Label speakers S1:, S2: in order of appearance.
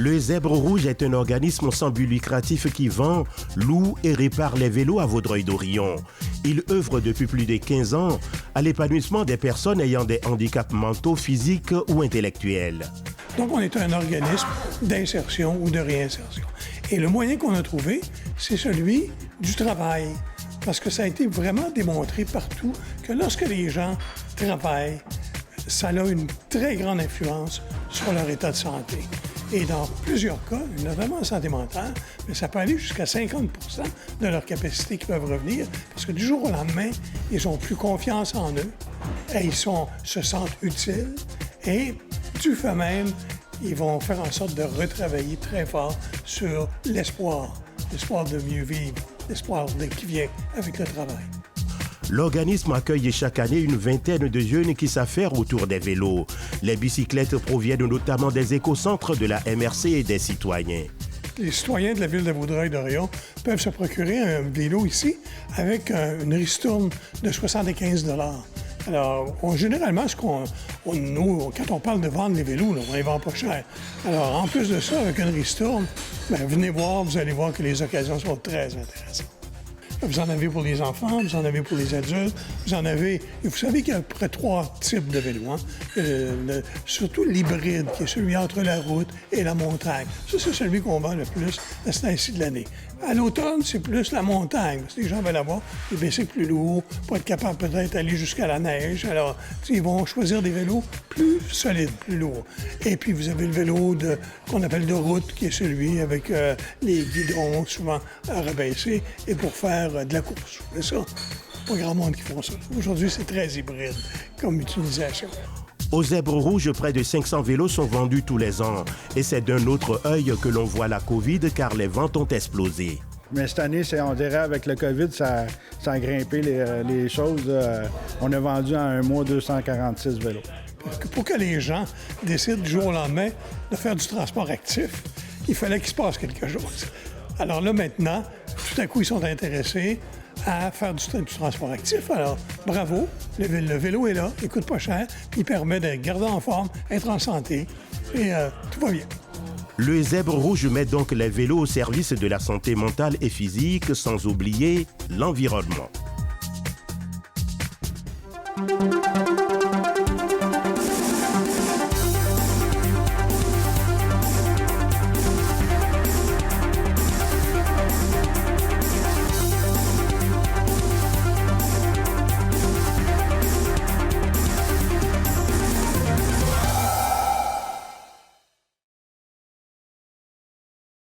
S1: Le Zèbre Rouge est un organisme sans but lucratif qui vend, loue et répare les vélos à Vaudreuil-Dorion. Il œuvre depuis plus de 15 ans à l'épanouissement des personnes ayant des handicaps mentaux, physiques ou intellectuels.
S2: Donc, on est un organisme d'insertion ou de réinsertion. Et le moyen qu'on a trouvé, c'est celui du travail. Parce que ça a été vraiment démontré partout que lorsque les gens travaillent, ça a une très grande influence sur leur état de santé. Et dans plusieurs cas, notamment en santé mentale, mais ça peut aller jusqu'à 50 % de leur capacité qui peuvent revenir, parce que du jour au lendemain, ils ont plus confiance en eux, et ils se sentent utiles, et du fait même, ils vont faire en sorte de retravailler très fort sur l'espoir de mieux vivre, l'espoir qui vient avec le travail.
S1: L'organisme accueille chaque année une vingtaine de jeunes qui s'affairent autour des vélos. Les bicyclettes proviennent notamment des écocentres de la MRC et des citoyens.
S2: Les citoyens de la ville de Vaudreuil-Dorion peuvent se procurer un vélo ici avec une ristourne de 75 $. Alors, généralement, nous, quand on parle de vendre les vélos, là, on ne les vend pas cher. Alors, en plus de ça, avec une ristourne, venez voir, vous allez voir que les occasions sont très intéressantes. Vous en avez pour les enfants, vous en avez pour les adultes, vous en avez... Vous savez qu'il y a à peu près 3 types de vélos. Surtout l'hybride, qui est celui entre la route et la montagne. Ça, c'est celui qu'on vend le plus à ce temps-ci de l'année. À l'automne, c'est plus la montagne, parce que les gens veulent avoir des bicycles plus lourds, pour être capable peut-être d'aller jusqu'à la neige. Alors, ils vont choisir des vélos plus solides, plus lourds. Et puis, vous avez le vélo qu'on appelle de route, qui est celui avec les guidons souvent rabaissés, et pour faire de la course. C'est ça. Pas grand monde qui font ça. Aujourd'hui, c'est très hybride comme utilisation.
S1: Au Zèbre Rouge, près de 500 vélos sont vendus tous les ans. Et c'est d'un autre œil que l'on voit la COVID, car les ventes ont explosé.
S3: Mais cette année, on dirait avec le COVID, ça a grimpé les choses. On a vendu en un mois 246 vélos.
S2: Pour que les gens décident du jour au lendemain de faire du transport actif, il fallait qu'il se passe quelque chose. Alors là, maintenant, tout à coup, ils sont intéressés à faire du transport actif. Alors, bravo, le vélo est là, il coûte pas cher, il permet de garder en forme, être en santé, et tout va bien.
S1: Le Zèbre Rouge met donc les vélos au service de la santé mentale et physique, sans oublier l'environnement.